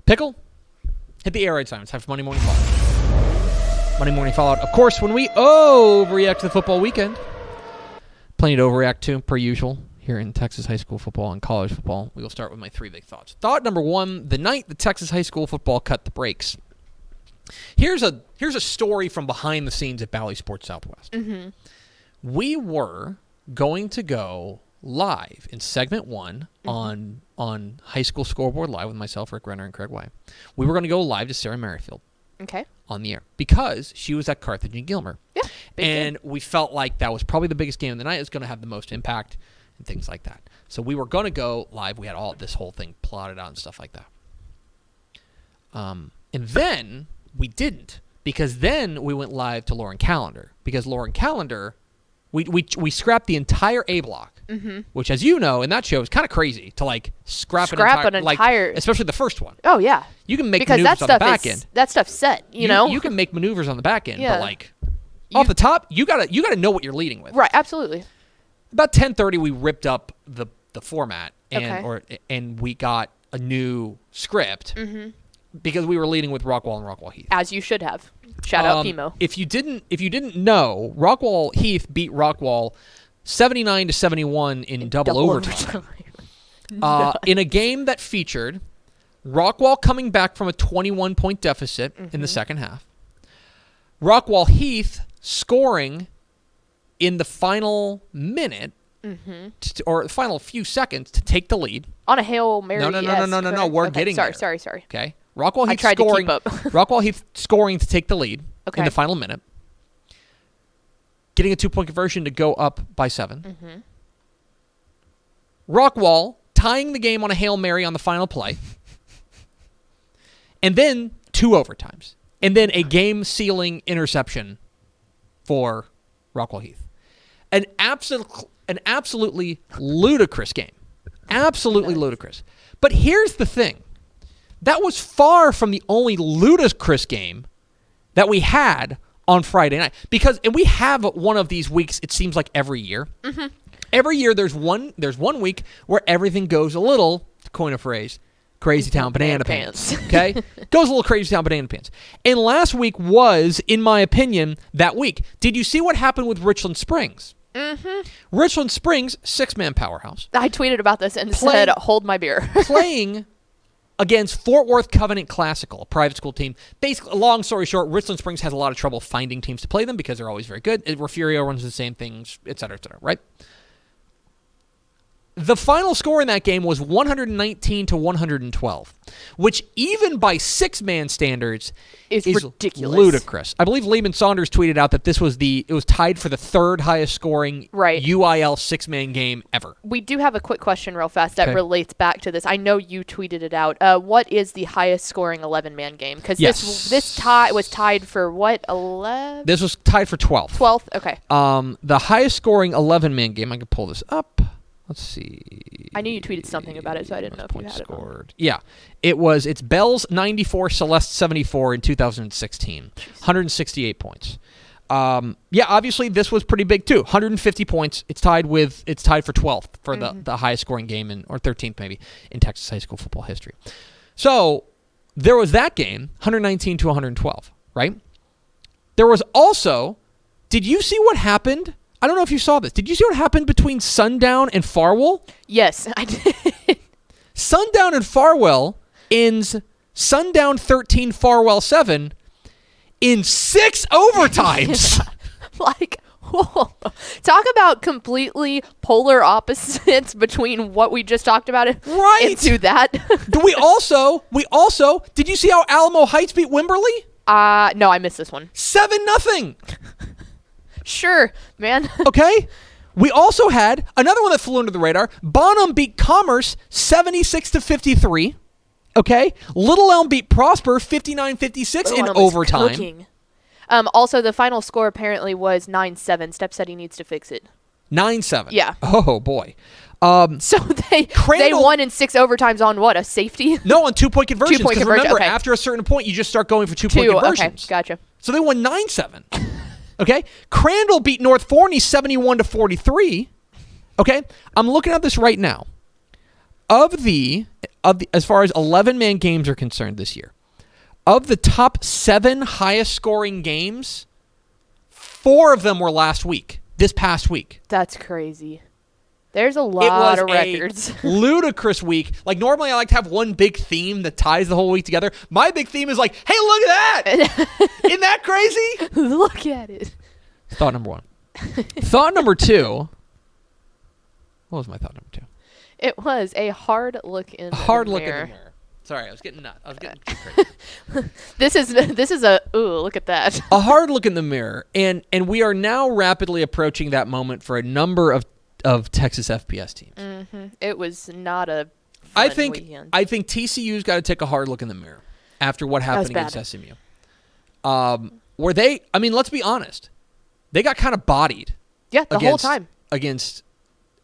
Pickle, hit the air raid sign. It's time for Monday Morning Fallout. Monday Morning Fallout. Of course, when we overreact to the football weekend, plenty to overreact to, per usual, here in Texas high school football and college football. We will start with my three big thoughts. Thought number one, the night the Texas high school football cut the brakes. Here's a story from behind the scenes at Bally Sports Southwest. Mm-hmm. We were going to go live in segment one on High School Scoreboard Live with myself, Rick Renner, and Craig White. We were going to go live to Sarah Merrifield. Okay. On the air because she was at Carthage and Gilmer. Yeah. And we felt like that was probably the biggest game of the night. It was going to have the most impact and things like that. So we were going to go live. We had this whole thing plotted out and stuff like that. And then we didn't, because then we went live to Lauren Callender, because Lauren Callender, we scrapped the entire A block, which, as you know, in that show is kind of crazy to like scrap an entire, especially the first one. Oh yeah, you can make maneuvers on the back end. That stuff's set, you know. You can make maneuvers on the back end, but like off the top, you gotta know what you're leading with. Right, absolutely. About 10:30, we ripped up the format and we got a new script. Because we were leading with Rockwall and Rockwall Heath. As you should have. Shout out Pimo. If you didn't know, Rockwall Heath beat Rockwall 79-71 in double overtime. In a game that featured Rockwall coming back from a 21-point deficit in the second half. Rockwall Heath scoring in the final minute or the final few seconds to take the lead. On a Hail Mary. No. We're getting there. Sorry. Okay. Rockwall Heath scoring. Rockwall Heath scoring to take the lead in the final minute. Getting a 2-point conversion to go up by 7. Rockwall tying the game on a Hail Mary on the final play. And then 2 overtimes. And then a game-sealing interception for Rockwall Heath. An absolutely ludicrous game. Absolutely ludicrous. But here's the thing. That was far from the only ludicrous game that we had on Friday night. And we have one of these weeks, it seems like every year. Every year there's one week where everything goes a little, to coin a phrase, crazy town banana pants. Okay? Goes a little crazy town banana pants. And last week was, in my opinion, that week. Did you see what happened with Richland Springs? Richland Springs, 6-man powerhouse. I tweeted about this and said, hold my beer. Playing against Fort Worth Covenant Classical, a private school team. Basically, long story short, Richland Springs has a lot of trouble finding teams to play them because they're always very good. Refugio runs the same things, et cetera, right? The final score in that game was 119-112, which even by 6-man standards is ridiculous, ludicrous. I believe Lehman Saunders tweeted out that it was tied for the third highest scoring UIL 6-man game ever. We do have a quick question real fast that relates back to this. I know you tweeted it out. What is the highest scoring 11-man game? Because this tie was tied for what, 11? This was tied for 12th. 12th, okay. The highest scoring 11-man game, I can pull this up. Let's see. I knew you tweeted something about it, so I didn't know if you had scored. Yeah. It's Bells 94, Celeste 74 in 2016. 168 points. Obviously this was pretty big too. 150 points. It's tied for 12th for the highest scoring game or 13th maybe in Texas high school football history. So there was that game, 119-112, right? There was also, did you see what happened? I don't know if you saw this. Did you see what happened between Sundown and Farwell? Yes, I did. Sundown and Farwell ends Sundown 13, Farwell 7 in 6 overtimes. Whoa. Talk about completely polar opposites between what we just talked about into that. we also, did you see how Alamo Heights beat Wimberley? No, I missed this one. 7-0. Sure, man. Okay. We also had another one that flew under the radar. Bonham beat Commerce 76-53. Okay. Little Elm beat Prosper 59-56 in overtime. Cooking. Also, the final score apparently was 9-7. Step said he needs to fix it. 9-7. Yeah. Oh boy. So they won in 6 overtimes on what? A safety? No, on 2-point conversions. 2-point conversion. Remember, after a certain point, you just start going for 2-point conversions. Okay, gotcha. So they won 9-7. Okay, Crandall beat North Forney 71-43. Okay, I'm looking at this right now. Of the as far as 11-man games are concerned this year, of the top 7 highest scoring games, 4 of them were this past week. That's crazy. There's a lot of records. It was a ludicrous week. Like, normally I like to have one big theme that ties the whole week together. My big theme is like, hey, look at that. Isn't that crazy? Look at it. Thought number 1. Thought number 2. What was my thought number 2? It was a hard look in the mirror. Hard look in the mirror. Sorry, I was getting too crazy. This is a ooh, look at that. A hard look in the mirror, and we are now rapidly approaching that moment for a number of Texas FBS teams. Mm-hmm. It was not a fun weekend. I think TCU's got to take a hard look in the mirror after what happened against SMU. Where they, I mean, let's be honest, they got kind of bodied. Yeah, the whole time against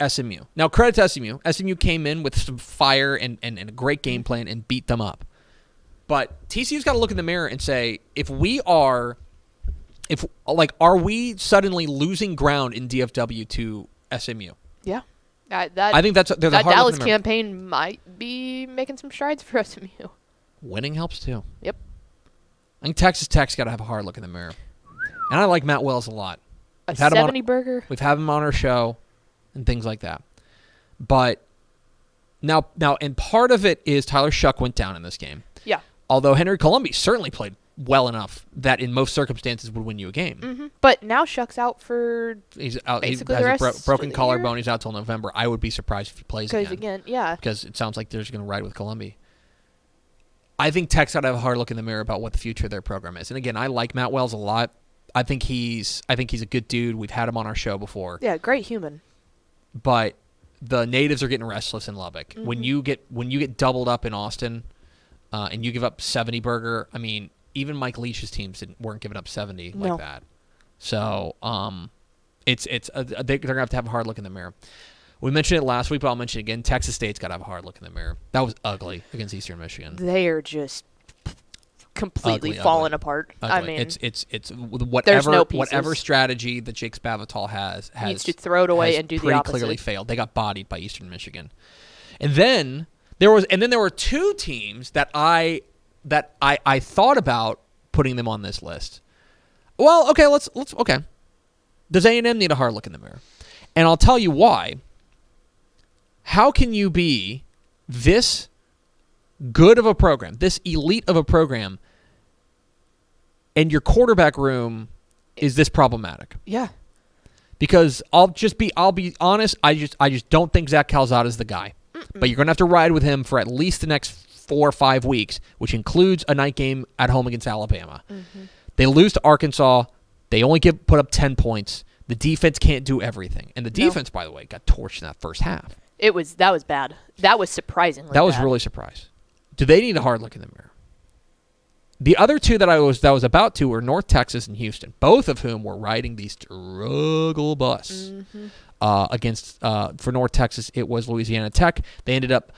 SMU. Now, credit to SMU. SMU came in with some fire and a great game plan and beat them up. But TCU's got to look in the mirror and say, are we suddenly losing ground in DFW to SMU? Yeah. I think that Dallas campaign might be making some strides for SMU. Winning helps too. Yep. I think Texas Tech's got to have a hard look in the mirror. And I like Matt Wells a lot. A 70 burger. We've had him on our show and things like that. But now, and part of it is Tyler Shuck went down in this game. Yeah. Although Henry Colombi certainly played well enough that in most circumstances would win you a game. Mm-hmm. But now Shuck's out for he's out. Basically he the has rest a broken of the collarbone. year? He's out till November. I would be surprised if he plays again. Yeah. Because it sounds like they're just going to ride with Colombi. I think Tech's got to have a hard look in the mirror about what the future of their program is. And again, I like Matt Wells a lot. I think he's a good dude. We've had him on our show before. Yeah, great human. But the natives are getting restless in Lubbock. Mm-hmm. When you get doubled up in Austin, and you give up 70 burger, I mean, even Mike Leach's teams weren't giving up 70 like that. So they're gonna have to have a hard look in the mirror. We mentioned it last week, but I'll mention it again. Texas State's got to have a hard look in the mirror. That was ugly against Eastern Michigan. They are just completely falling apart. Ugly. I mean, it's whatever no pieces. Whatever strategy that Jake Spavital has needs to throw it away and do the opposite. Pretty clearly failed. They got bodied by Eastern Michigan, and then there were 2 teams that I thought about putting them on this list. Well, okay, let's okay. Does A&M need a hard look in the mirror? And I'll tell you why. How can you be this good of a program, this elite of a program, and your quarterback room is this problematic? Yeah. Because I'll be honest, I just don't think Zach Calzada's the guy. Mm-mm. But you're going to have to ride with him for at least the next 4 or 5 weeks, which includes a night game at home against Alabama. Mm-hmm. They lose to Arkansas. They only put up 10 points. The defense can't do everything. And the defense, by the way, got torched in that first half. That was bad. That was surprisingly bad. That was really surprised. Do they need a hard look in the mirror? The other 2 that I was about to were North Texas and Houston, both of whom were riding the struggle bus. Mm-hmm. Against for North Texas, it was Louisiana Tech. They ended up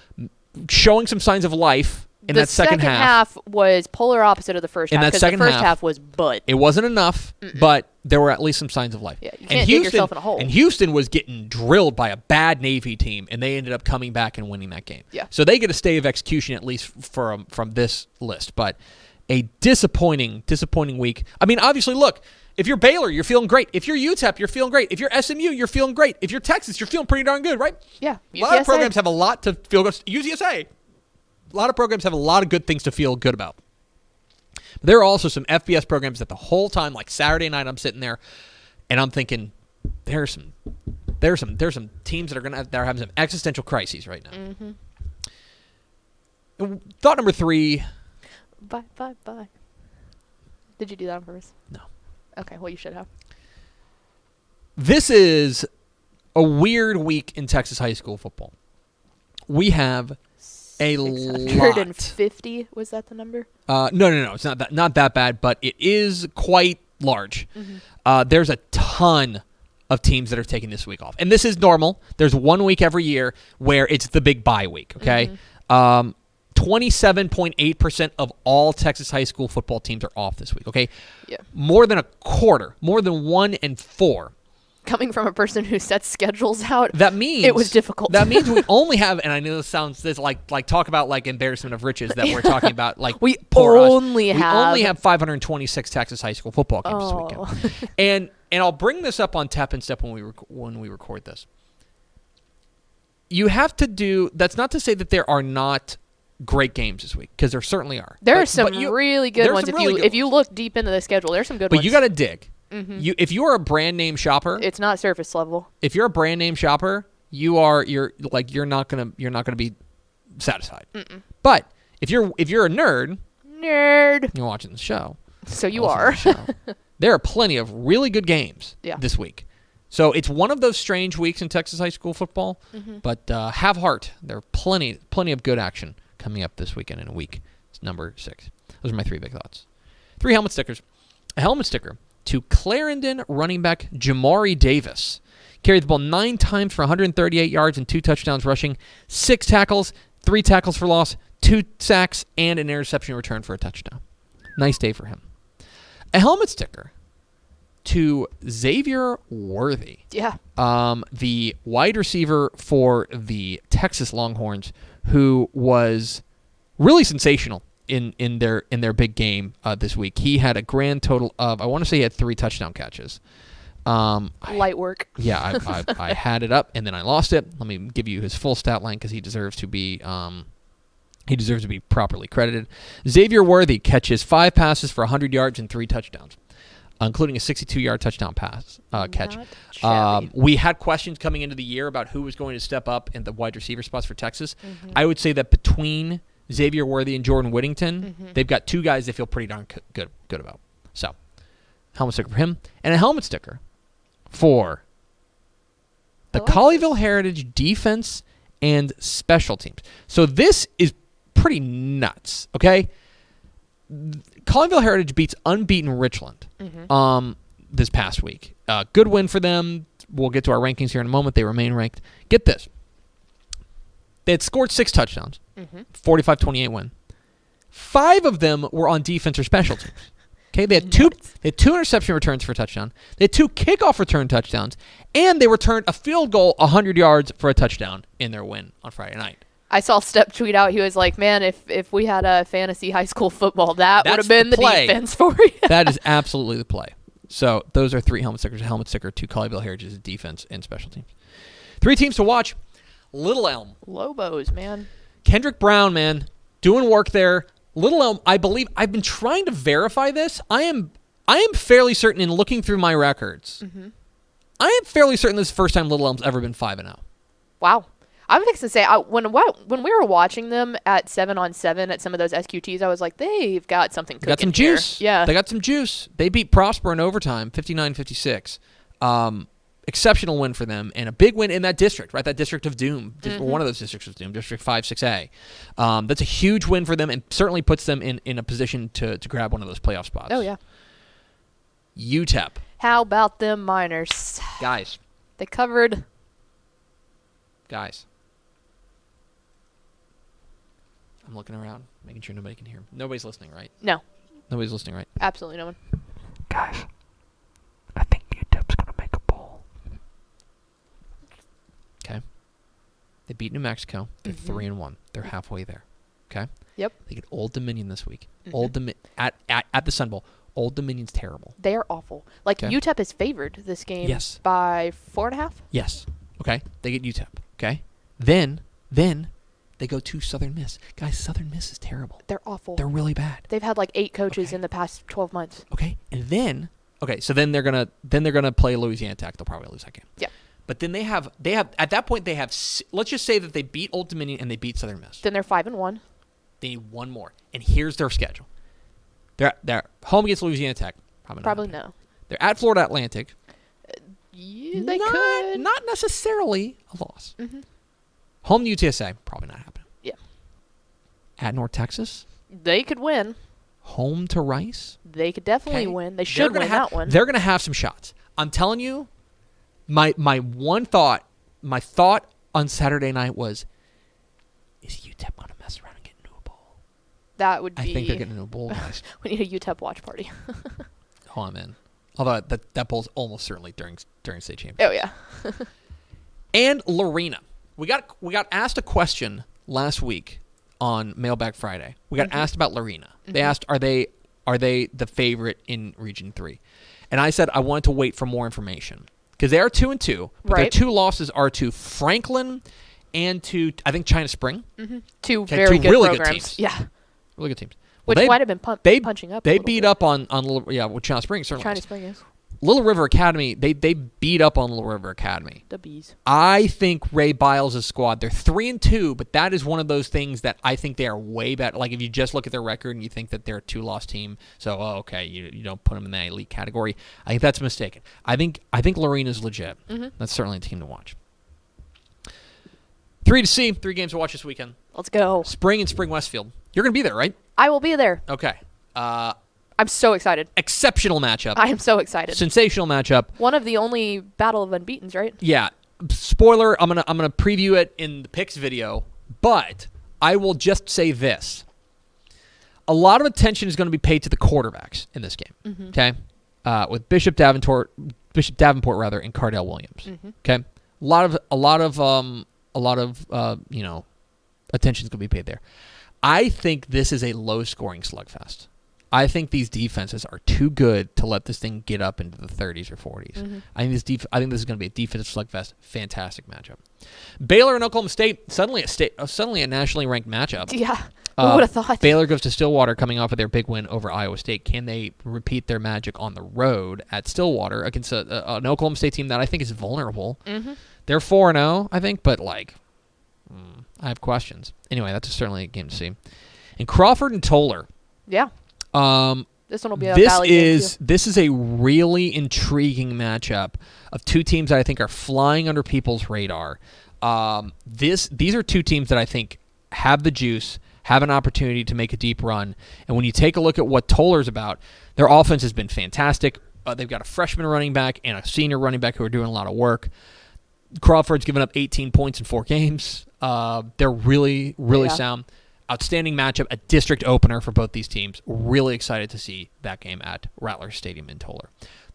showing some signs of life in that second half. The second half was polar opposite of the first half because the first half was butt. It wasn't enough, but there were at least some signs of life. Yeah, you can't dig yourself in a hole. And Houston was getting drilled by a bad Navy team, and they ended up coming back and winning that game. Yeah. So they get a stay of execution at least from this list. But a disappointing week. I mean, obviously, look, if you're Baylor, you're feeling great. If you're UTEP, you're feeling great. If you're SMU, you're feeling great. If you're Texas, you're feeling pretty darn good, right? Yeah. A lot of programs have a lot to feel good. UCSA. A lot of programs have a lot of good things to feel good about. But there are also some FBS programs that the whole time, like Saturday night, I'm sitting there and I'm thinking, there's some teams that are having some existential crises right now. Mm-hmm. Thought number 3. Bye. Did you do that on purpose? No. Okay, well, you should have. This is a weird week in Texas high school football. We have a lot. 650, was that the number? No. It's not that bad, but it is quite large. Mm-hmm. There's a ton of teams that are taking this week off. And this is normal. There's 1 week every year where it's the big bye week, okay? Mm-hmm. 27.8% of all Texas high school football teams are off this week, okay? Yeah. More than a quarter, more than 1 in 4 Coming from a person who sets schedules out, that means it was difficult. That means we only have, and I know this sounds like talk about like embarrassment of riches that we're talking about. Like we poor only us. have We only have 526 Texas high school football games this weekend. And I'll bring this up on Tap and Step when we record this. You have to do. That's not to say that there are not great games this week, because there certainly are. There are some really good ones. If you look deep into the schedule, there's some good ones. But you got to dig. Mm-hmm. If you are a brand name shopper, it's not surface level. If you're a brand name shopper, you're not gonna be satisfied. Mm-mm. But if you're a nerd, you're watching the show. So you are. There are plenty of really good games this week. So it's one of those strange weeks in Texas high school football. Mm-hmm. But have heart. There are plenty of good action coming up this weekend in week number 6. Those are my 3 big thoughts. 3 helmet stickers. A helmet sticker to Clarendon running back Jamari Davis. Carried the ball 9 times for 138 yards and 2 touchdowns rushing, 6 tackles, 3 tackles for loss, 2 sacks, and an interception return for a touchdown. Nice day for him. A helmet sticker to Xavier Worthy. Yeah. The wide receiver for the Texas Longhorns, who was really sensational in their big game this week. He had a grand total of, I want to say he had 3 touchdown catches. Light work. Yeah, I had it up and then I lost it. Let me give you his full stat line because he deserves to be properly credited. Xavier Worthy catches 5 passes for 100 yards and 3 touchdowns, including a 62-yard touchdown pass catch. We had questions coming into the year about who was going to step up in the wide receiver spots for Texas. Mm-hmm. I would say that between Xavier Worthy and Jordan Whittington, they've got 2 guys they feel pretty darn good about. So, helmet sticker for him. And a helmet sticker for the Colleyville Heritage defense and special teams. So this is pretty nuts, okay? Colleyville Heritage beats unbeaten Richland this past week. Good win for them. We'll get to our rankings here in a moment. They remain ranked. Get this. They had scored 6 touchdowns, 45-28 win. 5 of them were on defense or special teams. Okay, they had 2 interception returns for a touchdown. They had 2 kickoff return touchdowns, and they returned a field goal 100 yards for a touchdown in their win on Friday night. I saw Step tweet out. He was like, "Man, if we had a fantasy high school football, that would have been the defense for you." That is absolutely the play. So those are 3 helmet stickers. A helmet sticker to Colleyville Heritage's defense and special teams. 3 teams to watch. Little Elm. Lobos, man. Kendrick Brown, man, doing work there. Little Elm, I believe, I've been trying to verify this. I am fairly certain in looking through my records. Mm-hmm. I am fairly certain this is the first time Little Elm's ever been 5-0. Wow. I was going to say, when we were watching them at 7-on-7 at some of those SQTs, I was like, they've got something cooking. They got some juice. Yeah. They got some juice. They beat Prosper in overtime, 59-56. Exceptional win for them, and a big win in that district, right? That district of doom. One of those districts of doom, District 5, 6A. That's a huge win for them and certainly puts them in a position to grab one of those playoff spots. Oh, yeah. UTEP. How about them Miners? Guys. They covered. Guys. I'm looking around, making sure nobody can hear. Nobody's listening, right? No. Nobody's listening, right? Absolutely no one. Guys, I think UTEP's going to make a bowl. Okay. They beat New Mexico. They're 3-1. They're halfway there. Okay? Yep. They get Old Dominion this week. At the Sun Bowl. Old Dominion's terrible. They are awful. Like, okay. UTEP is favored this game by 4.5? Yes. Okay? They get UTEP. Okay? Then they go to Southern Miss. Guys, Southern Miss is terrible. They're awful. They're really bad. They've had like 8 coaches in the past 12 months. Okay. And then so then they're gonna play Louisiana Tech. They'll probably lose that game. Yeah. But then they have at that point they have, let's just say that they beat Old Dominion and they beat Southern Miss. Then they're 5-1. They need one more. And here's their schedule. They're home against Louisiana Tech. Probably no. They're at Florida Atlantic. They could. Not necessarily a loss. Mm-hmm. Home to UTSA. Probably not happening. Yeah. At North Texas. They could win. Home to Rice. They could definitely win. They should win that one. They're going to have some shots. I'm telling you, my thought on Saturday night was, is UTEP going to mess around and get into a bowl? That would be. I think they're getting into a bowl, guys. We need a UTEP watch party. Oh, I'm in. Although that bowl's almost certainly during state championship. Oh yeah. And Lorena. We got asked a question last week on Mailbag Friday. We got asked about Lorena. They asked, are they the favorite in Region 3? And I said I wanted to wait for more information because they are 2-2, but their two losses are to Franklin and to, I think, China Spring. Two very good really programs. good teams. Yeah. Really good teams. Which might have been punching up. They beat up on with China Spring, certainly. China Spring is. Little River Academy, they beat up on Little River Academy. The Bees. I think Ray Biles' squad, they're 3-2, but that is one of those things that I think they are way better. Like if you just look at their record and you think that they're a 2-loss team, so okay, you don't put them in that elite category. I think that's mistaken. I think Lorena's legit. That's certainly a team to watch. 3-C, 3 games to watch this weekend. Let's go. Spring and Spring Westfield. You're gonna be there, right? I will be there. Okay. I'm so excited. Exceptional matchup. I am so excited. Sensational matchup. One of the only Battle of Unbeatens, right? Yeah. Spoiler, I'm gonna preview it in the picks video, but I will just say this. A lot of attention is going to be paid to the quarterbacks in this game. Okay? With Bishop Davenport and Cardell Williams. Okay? A lot of attention is going to be paid there. I think this is a low-scoring slugfest. I think these defenses are too good to let this thing get up into the 30s or 40s. I think this is going to be a defensive slugfest. Fantastic matchup. Baylor and Oklahoma State, suddenly a nationally ranked matchup. Yeah. Who would have thought? Baylor goes to Stillwater coming off of their big win over Iowa State. Can they repeat their magic on the road at Stillwater against an Oklahoma State team that I think is vulnerable? They're 4-0, I think, but I have questions. Anyway, that's certainly a game to see. And Crawford and Toller. Yeah. This one will be a valley game too. This is a really intriguing matchup of two teams that I think are flying under people's radar. These are two teams that I think have the juice, have an opportunity to make a deep run. And when you take a look at what Toller's about, their offense has been fantastic. They've got a freshman running back and a senior running back who are doing a lot of work. Crawford's given up 18 points in 4 games. They're really, really sound. Outstanding matchup, a district opener for both these teams. Really excited to see that game at Rattler Stadium in Toller.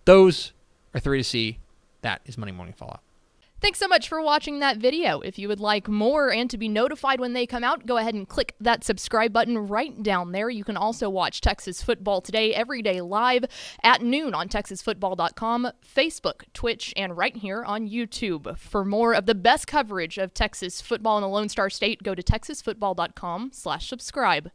Those are 3-C. That is Monday Morning Fallout. Thanks so much for watching that video. If you would like more and to be notified when they come out, go ahead and click that subscribe button right down there. You can also watch Texas Football Today every day live at noon on TexasFootball.com, Facebook, Twitch, and right here on YouTube. For more of the best coverage of Texas football in the Lone Star State, go to TexasFootball.com/subscribe.